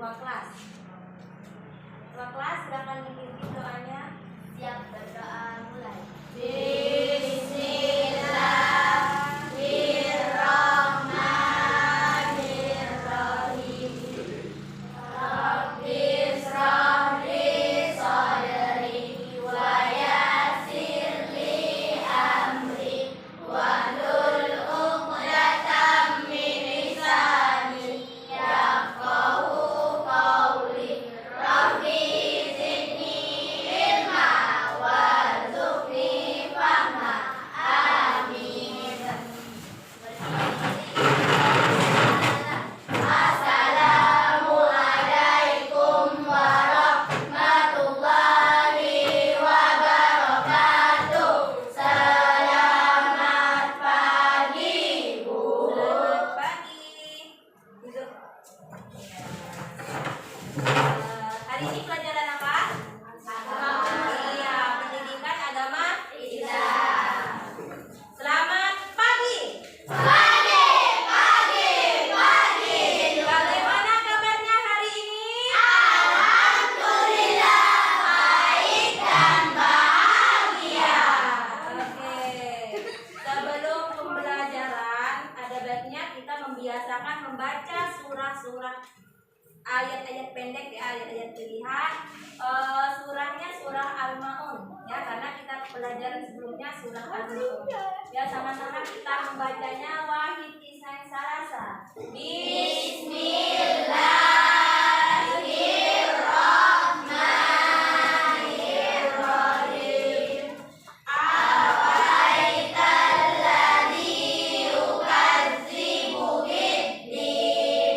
ketua kelas. Ketua kelas silakan dipimpin doanya. Siap, berdoa mulai. Hari ini pelajaran apa? Iya, pendidikan agama Islam. Selamat pagi. Bagaimana kabarnya hari ini? Alhamdulillah, baik dan bahagia. Oke. Sebelum pembelajaran, ada baiknya kita membiasakan membaca surah-surah, ayat-ayat pendek ya, ayat-ayat pilihan. Surahnya surah Al-Maun ya, karena kita pelajaran sebelumnya surah Al-Maun. Ya, sama-sama kita membacanya wahid isnain salasa. Bismillahirrahmanirrahim. Afara'aitalladzi yukadzibu biddin,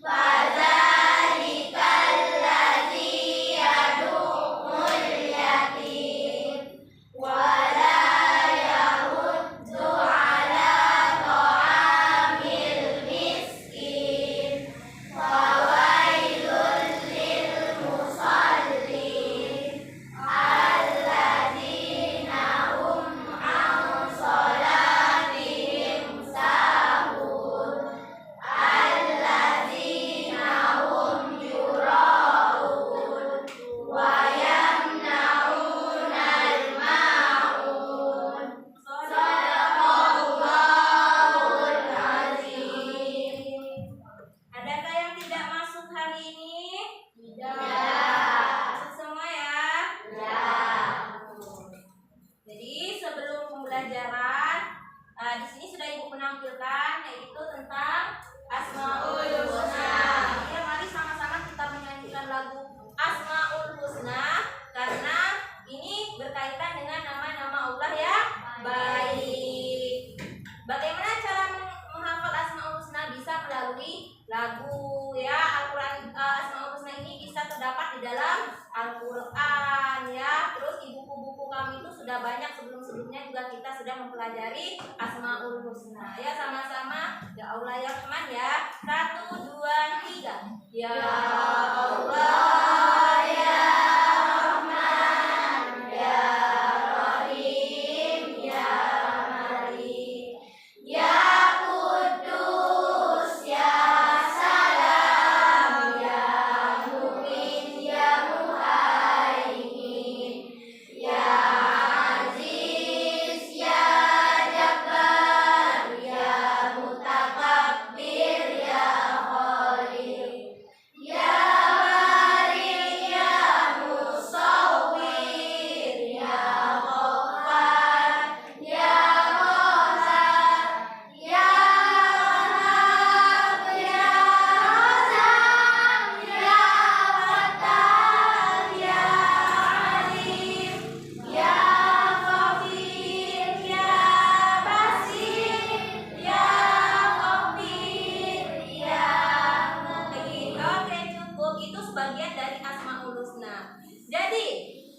fadzalikalladzi yad'ul yatim wa la yahuddu 'ala ta'amil miskin, fawailul lil musallin alladzina hum 'an shalatihim sahun, alladzina hum yura'un wa yamna'unal ma'un. Shadaqallahul azim. Adakah yang tidak masuk hari ini? Tidak. Masuk semua ya. Ya. Jadi sebelum pembelajaran, di sini sudah Ibu menampilkan yaitu tentang Asmaul Husna. Ya, mari sama-sama kita menyanyikan lagu Asmaul Husna karena ini berkaitan dengan nama-nama Allah ya. Baik. Bagaimana cara menghafal Asmaul Husna? Bisa melalui lagu ya. Al-Quran, Asmaul Husna ini bisa terdapat di dalam Al-Quran ya. Terus di buku-buku kami itu sudah banyak, sebelum-sebelumnya juga kita sudah mempelajari Asmaul Husna ya. Sama-sama ya Allah ya Rahman ya. 1, 2, 3. Ya Allah ya Rahman ya Rahim ya Malik Ya Kudus, Ya Salam, Ya Mu'min, Ya Muhaimin, Ya Aziz, Ya Jabbar, Ya Mutakabbir, Ya Khaliq, Ya Bari, Ya Musawwir, Ya Ghaffar, Ya Qahhar, Ya Wahhab, Ya Razak, Ya Fattah, Ya Alim, Ya Ghafir, Ya Basir, Ya Khabir, Ya Muqit. Oke, cukup. Itu sebagian dari Asmaul Husna. Jadi,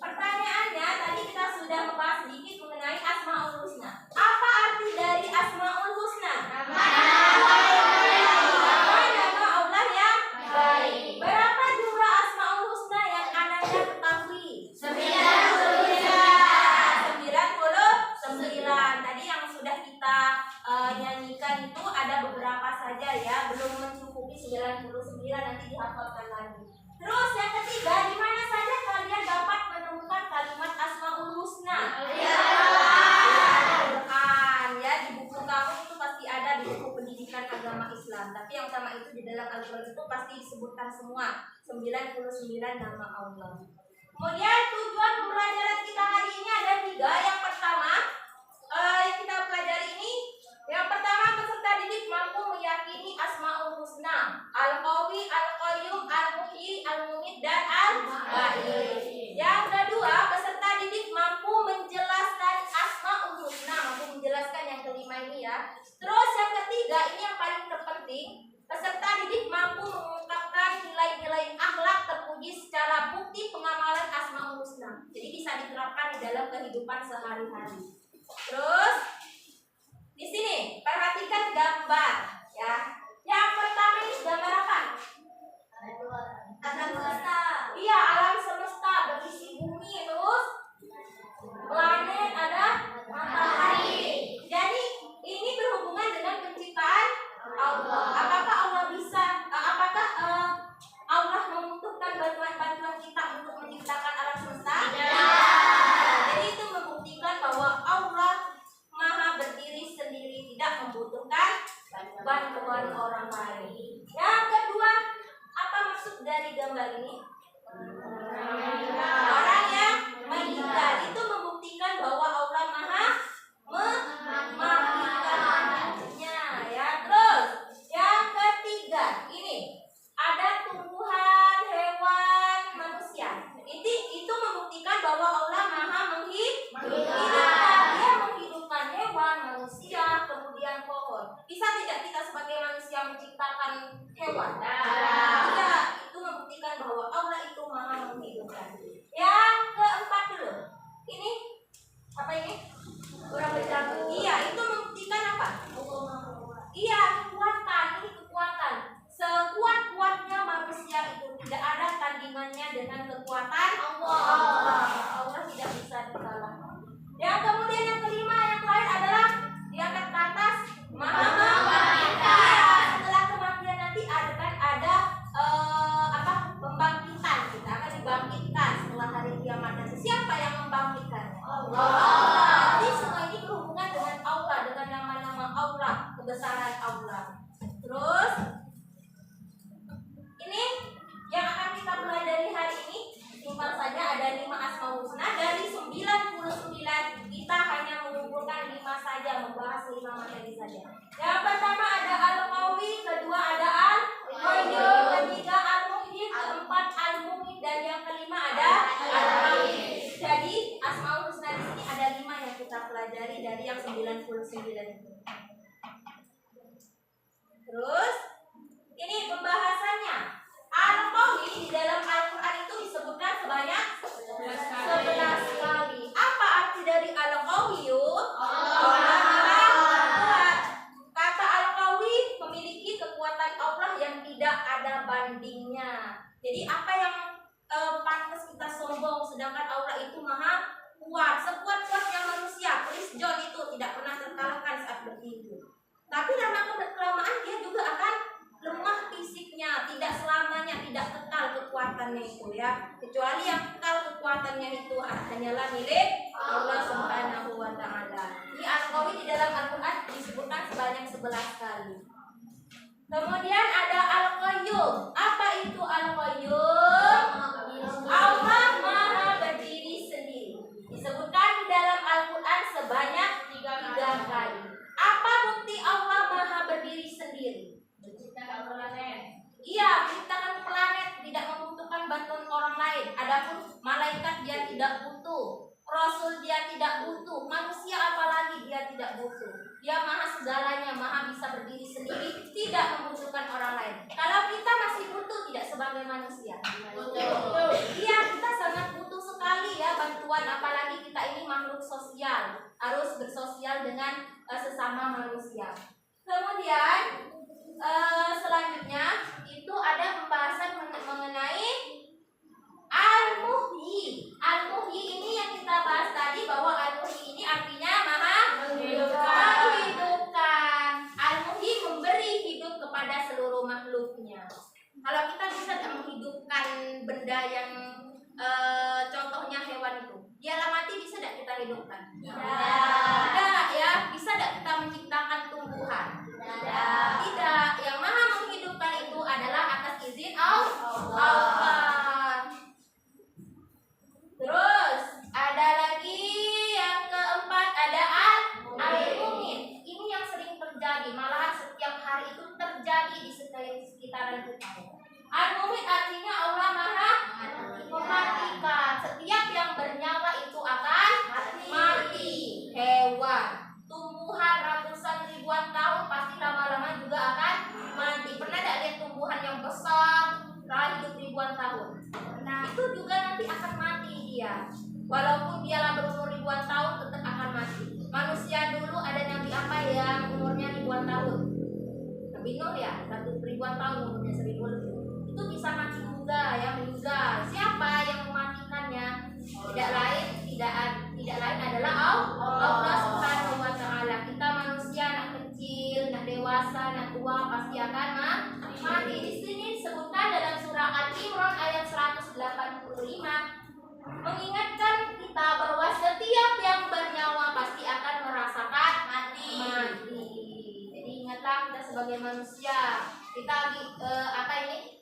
pertanyaannya tadi kita sudah membahas sedikit mengenai Asmaul Husna. Apa arti dari Asmaul Husna? Nama Allah yang Baik. Berapa jumlah Asmaul Husna yang anaknya ketahui? 99. Tadi yang sudah kita nyanyikan itu ada beberapa saja ya, belum mencukupi 99, nanti dihafalkan lagi. pasti disebutkan semua 99 nama Allah. Kemudian tujuan pembelajaran kita hari ini ada 3. Yang pertama, yang kita pelajari ini, yang pertama, peserta didik mampu meyakini Asmaul Husna, Al-Qawi, Al-Qayyum, Al-Muhyi, Al-Mumit, dan Al-Ba'id. Yang kedua, peserta didik mampu menjelaskan Asmaul Husna, mampu menjelaskan yang kelima ini ya. Terus yang ketiga, ini yang paling terpenting, peserta didik mampu mengungkapkan nilai-nilai akhlak terpuji secara bukti pengamalan Asmaul Husna. Jadi bisa diterapkan di dalam kehidupan sehari-hari. Terus di sini perhatikan gambar ya. Yang pertama ini gambar apa? Alam semesta. Iya, alam semesta berisi bumi, terus planet, ada matahari. Jadi ini berhubungan dengan penciptaan Allah. Apakah Allah bisa? Apakah Allah membutuhkan bantuan kita untuk menciptakan alam semesta? Tidak. Jadi itu membuktikan bahwa Allah Maha berdiri sendiri, tidak membutuhkan bantuan orang lain. Yang kedua, apa maksud dari gambar ini? Orang yang meninggal. Itu membuktikan bahwa Allah Maha mematikan anaknya ya. Terus yang ketiga, ini ada tumbuhan, hewan, manusia. Itu membuktikan bahwa Allah Maha menghidupkan. Dia menghidupkan hewan, manusia, kemudian pohon. Bisa tidak kita sebagai manusia menciptakan hewan? Tidak. Itu membuktikan bahwa Allah itu Maha menghidupkan. Yang keempat dulu. Ini apa ini? Kurang berjago. Iya, itu membuktikan apa? Iya, kekuatan. Ini kekuatan. Sekuat-kuatnya manusia itu tidak ada tandingannya dengan kekuatan Allah. Allah tidak bisa dikalahkan. Yang kemudian yang kelima, yang terakhir adalah diangkat ke atas, Maha mematikan. Setelah kematian nanti ada pembangkitan. Kita akan dibangkitkan setelah hari kiamat nanti. Siapa yang membangkitkan? Allah. Jadi semua ini berhubungan dengan Allah, dengan nama-nama Allah, kebesaran Allah. Terus ini yang akan kita pelajari hari ini simpel saja, ada 5 Asmaul Husna. Dari 99 kita hanya mengumpulkan 5 saja, membahas 5 materi saja. Yang pertama ada Al-Qawi, kedua ada Al-Qayyum, ketiga Al-Muhyi, keempat Al-Mumit, dan yang kelima ada Al-Ba'id. Jadi Asmaul Husna di sini ada 5 yang kita pelajari dari yang 99 itu. Terus ini pembahasannya. Al-Qawi di dalam Al-Quran itu disebutkan sebanyak 11 kali. Apa arti dari Al-Qawi? Allah kuat. Kata Al-Qawi memiliki kekuatan Allah yang tidak ada bandingnya. Jadi apa yang pantas kita sombong, sedangkan Allah itu Maha kuat. Sekuat-kuatnya manusia, Chris John itu tidak pernah terkalahkan saat bertinju. Tapi lama-kelamaan dia juga akan lemah fisiknya, tidak selamanya, tidak kekal kekuatannya itu ya. Kecuali yang kekal kekuatannya itu hanyalah milik Allah Subhanahu wa Ta'ala. Ini Al-Qawi di dalam Al-Quran disebutkan sebanyak 11 kali. Kemudian ada Al-Qayyum. Apa itu Al-Qayyum? Allah Maha berdiri sendiri. Disebutkan di dalam Al-Quran sebanyak 3 kali. Apa bukti Allah Maha berdiri sendiri? Iya, menciptakan planet, tidak membutuhkan bantuan orang lain. Adapun malaikat dia tidak butuh, Rasul dia tidak butuh, manusia apalagi dia tidak butuh. Dia Maha segalanya, Maha bisa berdiri sendiri, tidak membutuhkan orang lain. Kalau kita masih butuh tidak sebagai manusia? Butuh. Iya, kita sangat butuh sekali ya bantuan, apalagi kita ini makhluk sosial, harus bersosial dengan sesama manusia. Kemudian selanjutnya itu ada pembahasan mengenai Al-Muhyi. Al-Muhyi ini yang kita bahas tadi, bahwa Al-Muhyi ini artinya Maha menghidupkan. Al-Muhyi memberi hidup kepada seluruh makhluknya. Kalau kita bisa tidak menghidupkan benda yang contohnya hewan itu, dia mati, bisa tidak kita hidupkan? Tidak ya. Bisa tidak kita menciptakan tumbuhan? Tidak. Yang Maha menghidupkan itu adalah atas izin juga nanti akan mati dia. Walaupun dialah berumur ribuan tahun tetap akan mati. Manusia dulu ada nabi apa yang umurnya ribuan tahun? Nabi Nuh ya, 1.000-an tahun umurnya 1.000 lebih. Itu bisa mati juga ya, meninggal. Siapa yang mematikannya? Tidak lain adalah Allah Subhanahu wa taala. Kita manusia, anak kecil, anak dewasa, anak tua pasti akan mati. Di sini disebutkan dalam surah Al-Imran ayat 185 mengingatkan kita bahwa setiap yang bernyawa pasti akan merasakan mati. Jadi ingatlah kita sebagai manusia, kita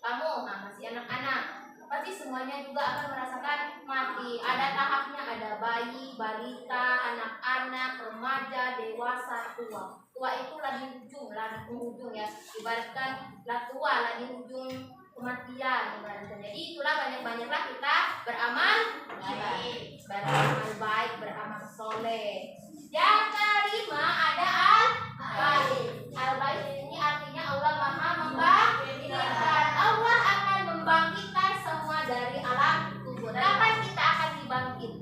kamu masih anak-anak, pasti semuanya juga akan merasakan mati. Ada tahapnya, ada bayi, balita, anak-anak, remaja, dewasa, tua. Tua itu lagi penghujung ya. Ibaratkan tua lagi ujung kematian. Jadi itulah banyak-banyaklah kita beramal baik, beramal soleh. Yang kelima ada al-bait. Al-bait ini artinya Allah Maha membangkitkan. Allah akan membangkitkan semua dari alam kubur. Kapan kita akan dibangkit?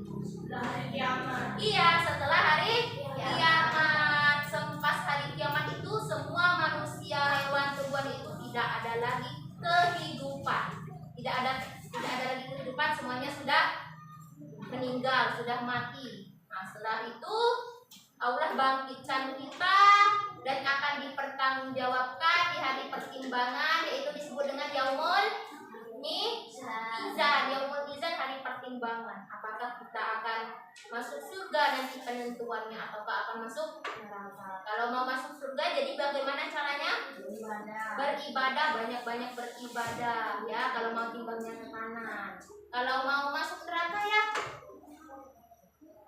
Iya, setelah hari kiamat. Pas hari kiamat itu semua manusia, hewan, tumbuhan itu tidak ada lagi kehidupan. Tidak ada lagi kehidupan, semuanya sudah meninggal, sudah mati. Nah, setelah itu Allah bangkitkan kita dan akan dipertanggungjawabkan di hari pertimbangan, yaitu disebut dengan Yaumul Mizan. Yaumul Mizan, hari pertimbangan. Apakah kita akan masuk surga nanti penentuannya, ataukah akan masuk neraka. Kalau mau masuk surga, jadi bagaimana caranya? Beribadah, banyak-banyak beribadah ya. Kalau mau timbangnya ke kanan. Kalau mau masuk neraka ya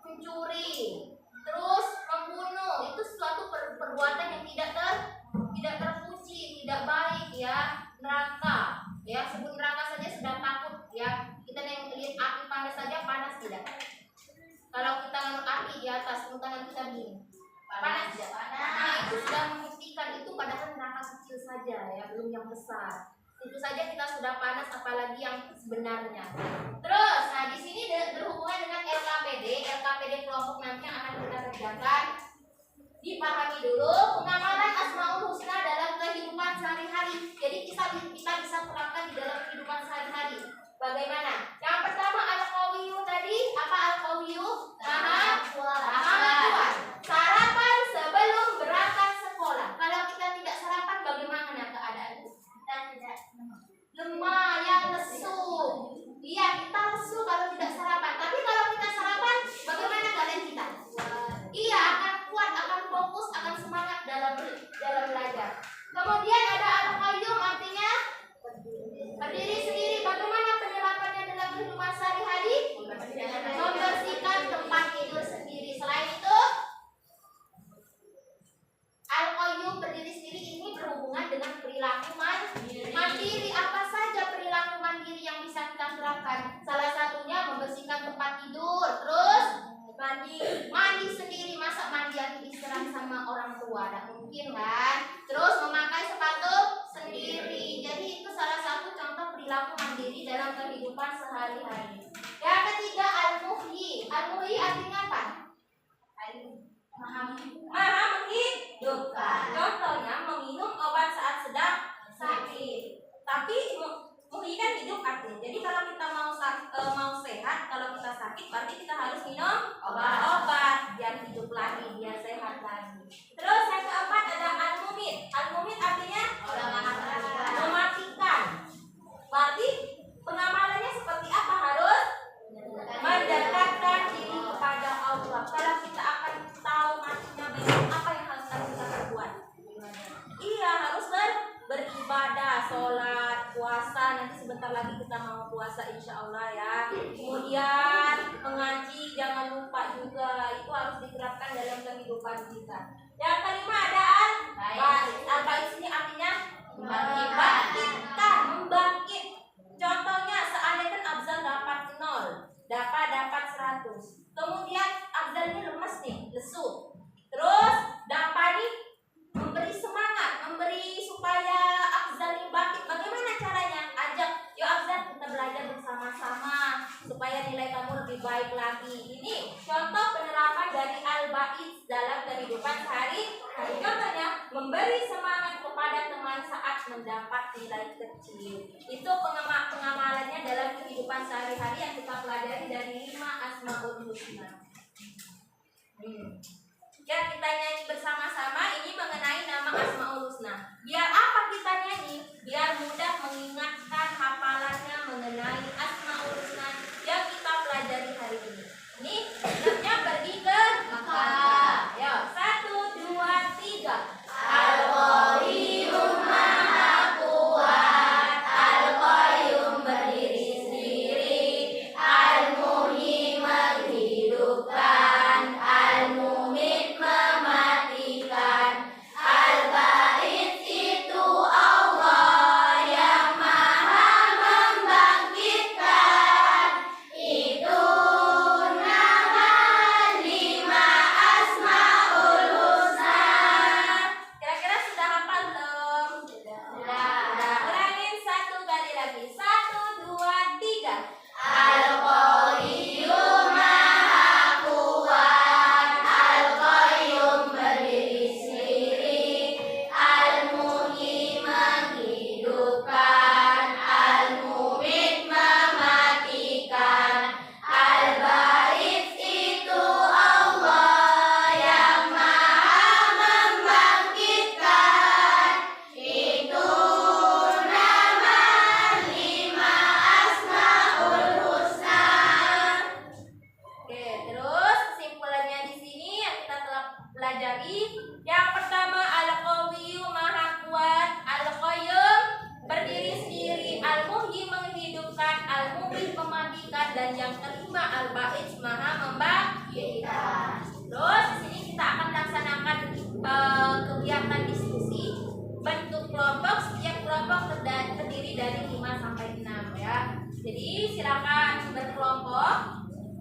mencuri, terus membunuh, itu suatu perbuatan yang tidak terpuji, tidak baik ya. Neraka ya, sebut neraka saja sudah takut ya. Kita yang lihat api panas saja panas tidak? Kalau kita ngelihat api di atas, tangan kita begini, panas tidak? Nah, itu sudah membuktikan itu padahal neraka kecil saja ya, belum yang besar. Itu saja kita sudah panas, apalagi yang sebenarnya. Terus, nah di sini berhubungan dengan LKPD kelompok nanti yang akan kita kerjakan. Dipahami dulu pengamalan Asmaul Husna dalam kehidupan sehari-hari. Jadi kita bisa terapkan di dalam kehidupan sehari-hari. Bagaimana? Yang pertama al-qawiyu tadi, apa al-qawiyu? Maha kuat. Sarapan sebelum berangkat sekolah. Kalau kita tidak sarapan, bagaimana keadaannya? Lemah, yang lesu. Iya, kita lesu kalau tidak sarapan. Tapi kalau kita sarapan, bagaimana keadaan kita? Iya, akan kuat, akan fokus, akan semangat dalam belajar. Kemudian ada al-qayyum, artinya berdiri sendiri. Bagaimana penerapannya dalam kehidupan sehari-hari? Membersihkan tempat tidur sendiri. Selain itu, al-qayyum berdiri sendiri ini berhubungan dengan perilaku mandiri. Apa saja perilaku mandiri yang bisa kita terapkan? Salah satunya membersihkan tempat tidur, terus mandi sendiri. Masa mandi yang diserang sama orang tua? Tidak mungkin kan? Terus memakai sepatu sendiri. Jadi itu salah satu contoh perilaku mandiri dalam kehidupan sehari-hari. Yang ketiga al-muhyi. Al-muhyi artinya apa? Maha menghidupkan. Contohnya meminum obat saat sedang sakit. Tapi muhyi kan hidup artinya. Jadi kalau kita mau sehat, kalau kita sakit, berarti kita harus minum obat biar hidup lagi, biar sehat lagi. Terus yang keempat ada al-mumit. Al-mumit artinya mematikan. Berarti pengamalannya seperti apa? Harus mendekatkan diri kepada Allah. Kalau kita akan tahu matinya besok, apa yang harus kita perbuat? Iya, harus beribadah, sholat, puasa. Nanti sebentar lagi kita mau puasa insya Allah ya. Kemudian mengaji, jangan lupa juga. Itu harus diterapkan dalam kehidupan kita. Yang kelima ada al-bait. Al-bait ini artinya membangkitkan, membangkit. Contohnya seandainya Abzal dapat 0, dapat 100. Kemudian Abzal ini lemes nih, lesu. Terus dapat nih memberi semangat, memberi supaya Abzal ini bangkit. Bagaimana caranya? Ajak, yuk Abzal kita belajar bersama-sama. supaya nilai kamu lebih baik lagi. Ini contoh penerapan dari al-ba'id dalam kehidupan sehari-hari. Contohnya, memberi semangat kepada teman saat mendapat nilai kecil. Itu pengamalannya dalam kehidupan sehari-hari yang kita pelajari dari 5 Asmaul Husna. Ya, kita nyanyi bersama-sama ini mengenai nama Asmaul Husna. Biar apa kita nyanyi? Biar mudah mengingatkan hafalannya mengenai Asmaul Husna yang kita pelajari hari ini. Ini siapnya pergi ke Makkah. Ayo, 1, 2, 3. Al-Qayyum Maha Kuat, Al-Qayyum berdiri sendiri, Al-Muhyi menghidupkan, Al-Mumit mematikan, Al-Ba'id itu Allah yang Maha membangkitkan. Itu nama 5 Asmaul Husna. Kira-kira sudah hafal belum? Sudah. Ulangin 1 kali lagi. 1, 2, 3. Al-Qayyum Maha Kuat, Al-Qayyum berdiri sendiri, Al-Muhyi menghidupkan, Al-Mumit mematikan, Al-Ba'id itu Allah yang Maha membangkitkan. Itu nama 5 Asmaul Husna. Oke, terus kesimpulannya di sini yang kita telah pelajari. Yang pertama, Al-Qawiyyu Maha Kuat, Al-Qayyum berdiri sendiri, Al-Muhyi menghidupkan, Al-Mumit mematikan, dan yang kelima Al-Ba'id Maha membangkitkan. Terus di sini kita akan melaksanakan kegiatan diskusi bentuk kelompok. Setiap kelompok terdiri dari 5 sampai 6 ya. Jadi silakan berkelompok.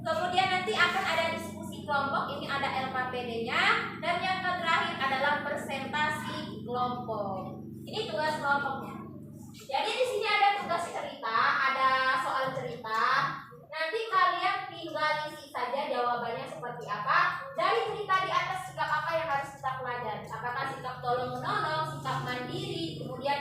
Kemudian nanti akan ada diskusi kelompok. Ini ada LKPD-nya. Dan yang terakhir adalah presentasi kelompok. Ini tugas kelompoknya. Jadi di sini ada tugas cerita, ada soal cerita. Nanti kalian tinggal isi saja jawabannya seperti apa. Dari cerita di atas, sikap apa yang harus kita pelajari? Apakah sikap tolong menolong, sikap mandiri, kemudian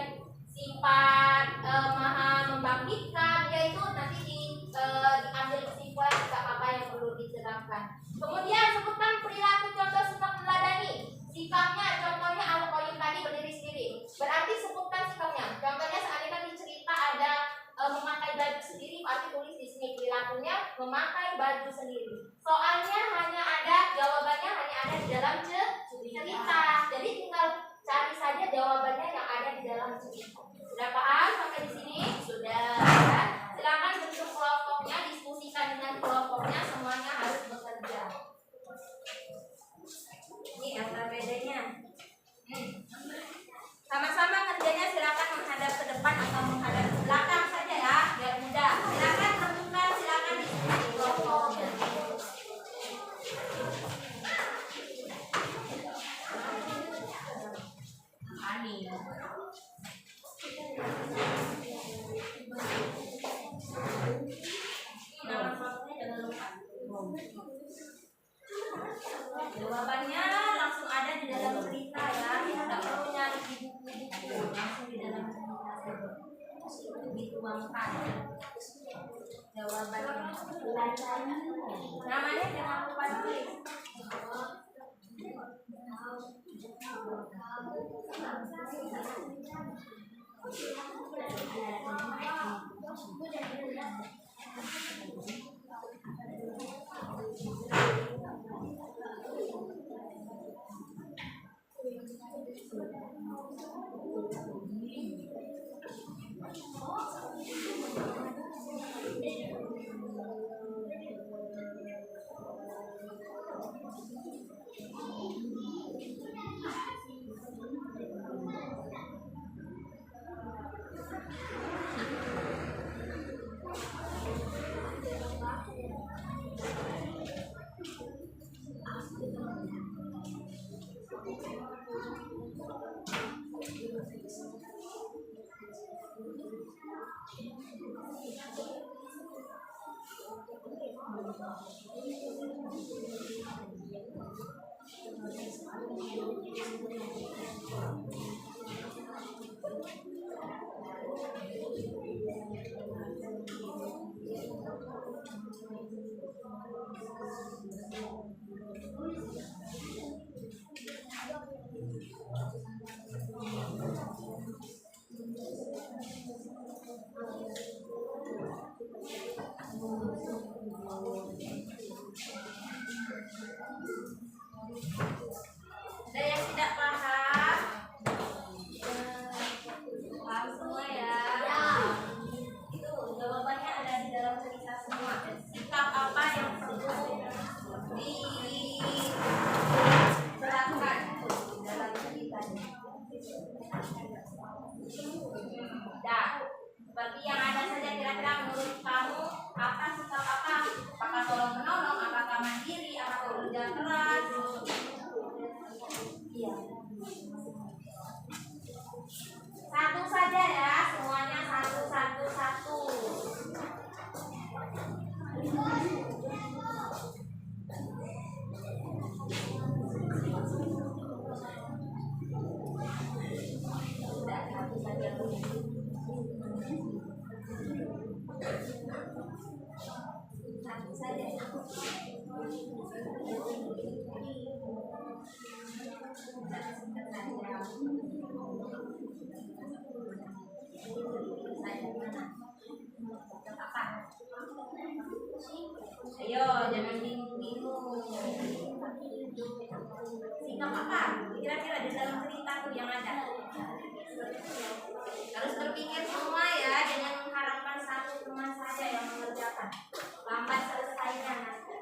sifat maha membangkitkan, yaitu nanti diambil kesimpulan sikap apa yang perlu diterapkan. Kemudian sebutkan perilaku contoh sikap meladani. Sikapnya, contohnya Al-Qayyum tadi berdiri sendiri. Berarti sebutkan sikapnya. Contohnya seandainya di cerita ada memakai baju sendiri, berarti tulis di sini perilakunya memakai baju sendiri. Soalnya hanya ada, jawabannya hanya ada di dalam cerita. Jadi tinggal cari saja jawabannya yang ada di dalam cerita. Sudah paham sampai di sini? Sudah. Ya. Silakan bentuk kelompoknya, diskusikan dengan kelompoknya, semuanya harus bekerja. Ini LKPD-nya. Sama-sama ngerjainnya silakan menghadap ke depan atau menghadap ke belakang saja ya, biar mudah. Silakan tentukan, silakan diskusi kelompoknya. Nama kelompoknya jangan lupa. Jawabannya langsung ada di dalam cerita ya, tidak perlu nyari di buku-buku, langsung di dalam cerita saja. Dituangkan jawabannya. Namanya jangan lupa tulis. Ada yang tidak paham? Paham semua ya? Itu jawabannya ada di dalam cerita semua. Sikap apa yang perlu diterapkan dalam ceritanya? Nah, seperti yang ada saja, kira-kira menurut kamu apa sikap apa? Apakah tolong menolong? Apakah mandiri? Apakah kerja keras? Iya. Satu saja ya, semuanya satu. Sudah, satu saja dulu. Satu saja. Ayo, jangan bingung-bingung. Sikap apa? Kira-kira di dalam cerita tuh yang ada. Harus berpikir semua ya, jangan mengharapkan satu teman saja yang mengerjakan. Lambat selesainya nanti.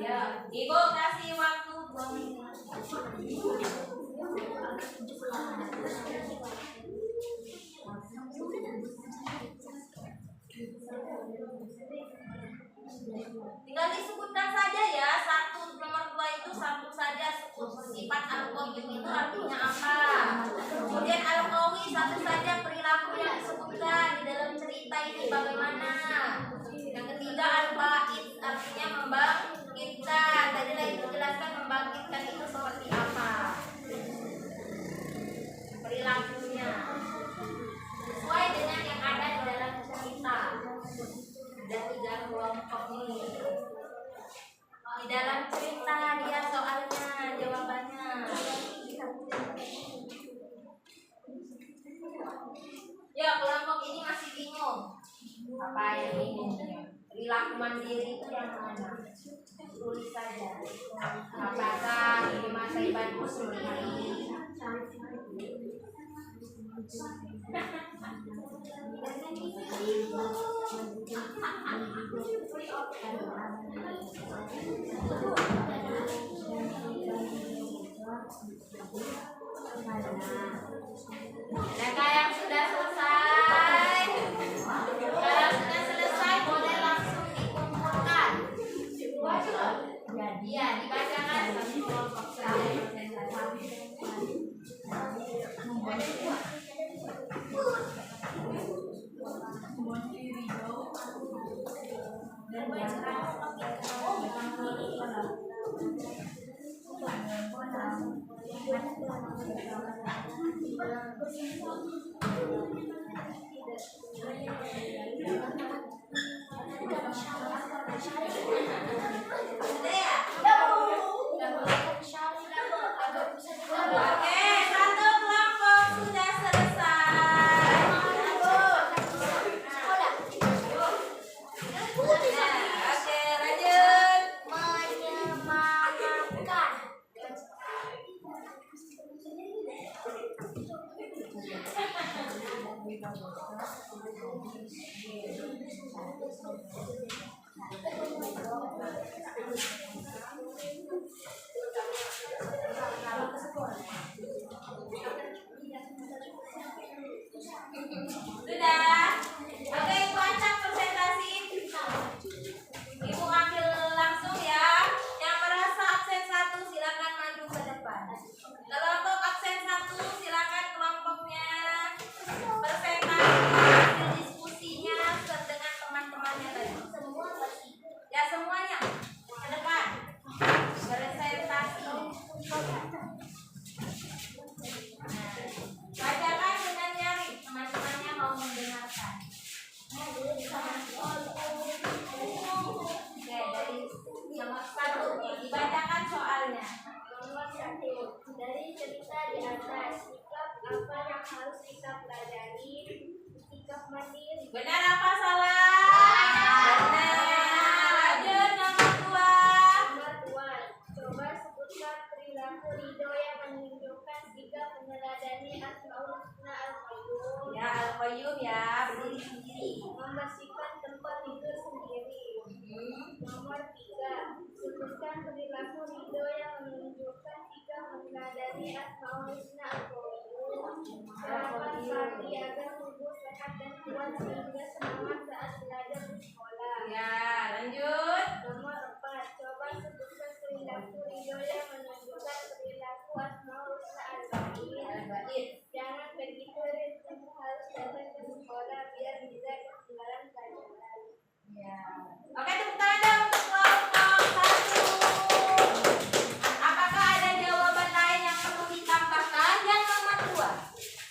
Ya, Ibu kasih waktu 2 menit. Tinggal disebutkan saja ya, nomor 2 itu satu saja. Sifat al-qawi itu artinya apa? Kemudian al-qawi satu saja perilaku yang disebutkan di dalam cerita ini bagaimana? Yang ketiga al-ba'id artinya membangkitkan. Tadi lagi dijelaskan membangkitkan itu seperti apa perilakunya sesuai dengan yang ada di dalam cerita. Ada 3 kelompok ini di dalam cerita, dia soalnya jawabannya. Ya, kelompok ini masih bingung. Apa yang bingung? Perilaku mandiri itu yang mana? Tulis saja. Apakah di masa ibadah sendiri? Adakah yang sudah selesai? Kalau sudah selesai boleh langsung dikumpulkan. Ya, dibacakan satu kelompok saja. Oke, satu kelompok sudah selesai. Oke, lanjut. Menyemangati Sudah. Oke, Ibu acak presentasi. Ibu ambil langsung ya. Yang merasa absen 1 silakan maju ke depan. Kelompok absen 1 silakan kelompoknya presentasi hasil diskusinya dengan teman-temannya tadi. Ya semuanya ke depan. Presentasi. Bacakan dengan nyaring, teman-temannya mau mendengarkan. Oke, dari nomor 1 dibacakan soalnya. Nomor 1. Dari cerita di atas, sikap apa yang harus kita pelajari? Sikap mandiri. Benar apa salah? Benar. Lanjut nomor 2. Nomor 2. Coba sebutkan perilaku ridho yang menunjukkan sikap meneladani Asmaul Husna Al-Qayyum. Ya, Al-Qayyum ya, berdiri sendiri. Membersihkan tempat tidur sendiri. Nomor 3. Sebutkan perilaku ridho yang menunjukkan sikap meneladani Asmaul Husna Al-Qayyum. Sarapan pagi agar tubuh sehat dan kuat sehingga semangat saat belajar di sekolah. Ya, lanjut. Nomor 4. Coba sebutkan perilaku ridho yang menunjukkan perilaku Asmaul Husna Al-Qayyum. Al-Bait. Jangan begitu kamu harus datang ke sekolah biar bisa ketinggalan pelajaran. Ya. Oke, tepuk tangan dong untuk kelompok 1. Apakah ada jawaban lain yang perlu ditambahkan? Yang nomor 2.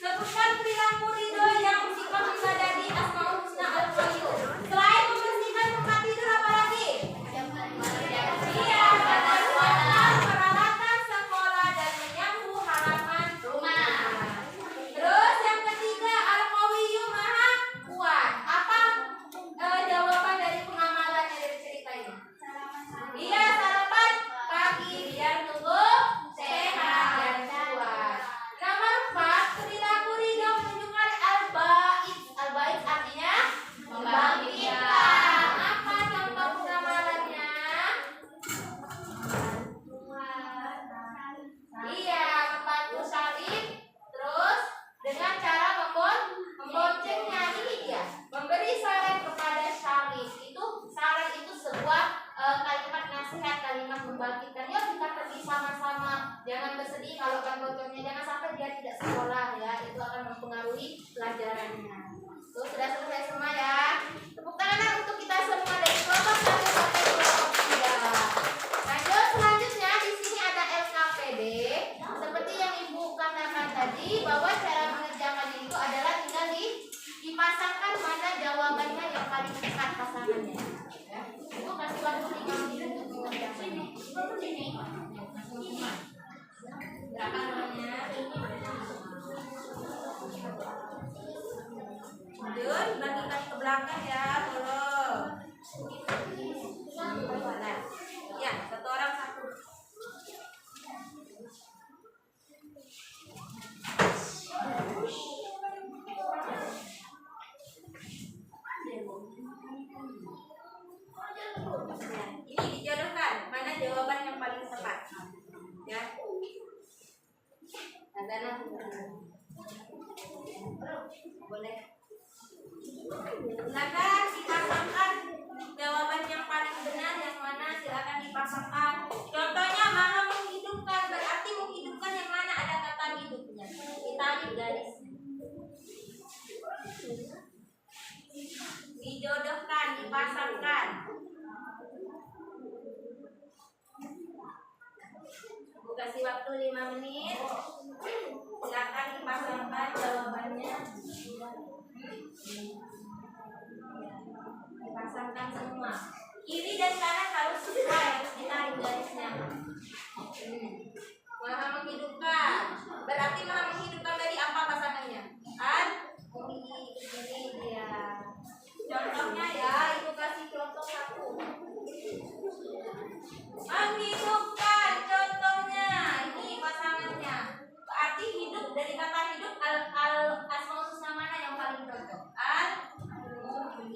Sebutkan perilaku ridho yang sikap meneladani Asmaul Husna Al-Qayyum. Selain membersihkan tempat tidur apa lagi? Iya, menyiapkan peralatan sekolah dan menyapu halaman rumah. Terus yang ketiga, Al-Qawiyyum Maha Kuat. Apa jawaban dari pengamalannya dari cerita ini? Iya, sarapan pagi biar tubuh sehat dan kuat. Nomor 4, perilaku ridho menunjukkan al-bait. Al-bait artinya membangkitkan. Apa contoh pengamalannya? Iya, membantu salib. Terus dengan cara memboncengnya, ini dia. Memberi saran kepada salib. Saran itu sebuah kalimat nasihat, kalimat membangkitkan. Yuk kita pergi sama-sama. Jangan bersedih kalau kan bocornya. Jangan sampai dia tidak sekolah ya. Itu akan mempengaruhi pelajarannya. Tuh sudah selesai semua ya. Tepuk tangan untuk kita semua dari kelompok 1 sampai kelompok 3. Lanjut, selanjutnya di sini ada LKPD. Seperti yang Ibu katakan tadi bahwa cara mengerjakannya itu adalah tinggal dipasangkan mana jawabannya yang paling dekat pasangannya. Ya. Ibu kasih waktu 5 menit untuk mengerjakannya. Berapa namanya? Lanjut, bagikan ke belakang ya, tolong. Nah, ya, 1 orang 1. Ini dijodohkan mana jawaban yang paling tepat. Ya. Adana. Boleh. Silakan dipasangkan jawaban yang paling benar yang mana, silakan dipasangkan. Contohnya maha menghidupkan, berarti menghidupkan yang mana ada kata hidupnya. Ditarik garis. Dijodohkan, dipasangkan. Aku kasih waktu 5 menit. Silakan dipasangkan jawabannya. Dipasangkan semua. Kiri dan kanan harus sesuai, harus ditarik garisnya. Maha menghidupkan. Berarti maha menghidupkan dari apa pasangannya? Kan? Ini dia. Contohnya ya, Ibu kasih contoh 1. Menghidupkan contohnya. Ini pasangannya. Berarti hidup, dari kata hidup Asmaul Husna mana yang paling cocok? Al-Mu'min.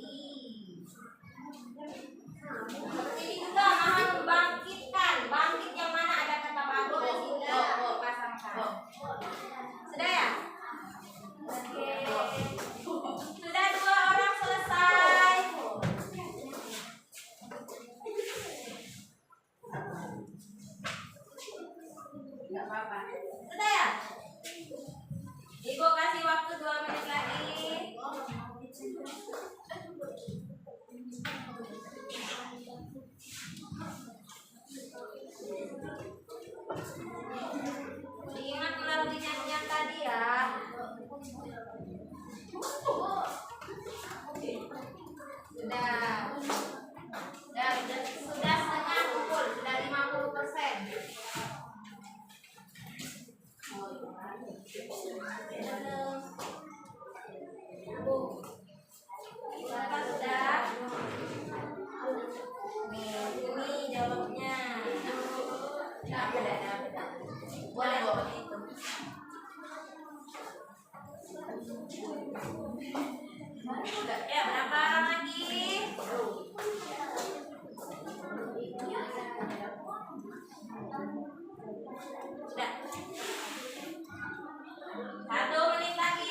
Nggak apa-apa. Sudah ya? Ibu kasih waktu 2 menit lagi. Ingat melalui nyanyian tadi ya. Sudah setengah kumpul, sudah 50%. Bapak sudah? Ini jawabnya. Boleh seperti itu. Ya, berapa orang lagi? Sudah. 1 menit lagi.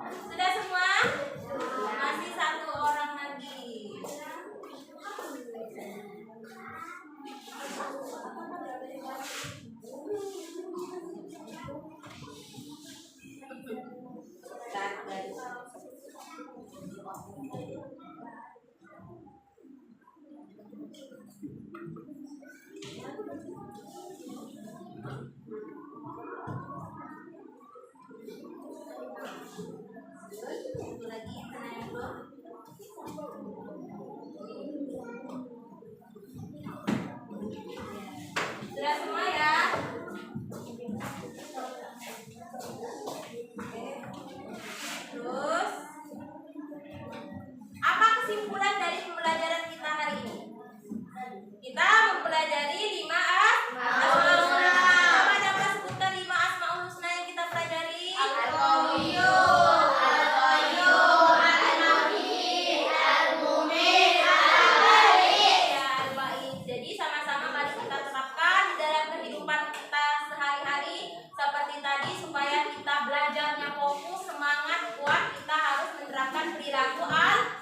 Sudah semua? Masih 1 orang lagi. Satu lagi, mana yang belum? Sudah semua ya? Terus, apa kesimpulan dari pembelajaran kita hari ini? Kita mempelajari 5 asmaul husna. Apa dapat sebutkan 5 asmaul husna yang kita pelajari? Al-Qawiyyum, Al-Qayyum, Al-Mu'min, Al-Mu'min, Al-Bari'. Ya, Al-Bari'. Jadi sama-sama mari kita terapkan di dalam kehidupan kita sehari-hari seperti tadi supaya kita belajarnya fokus, semangat, kuat. Kita harus menerapkan perilaku al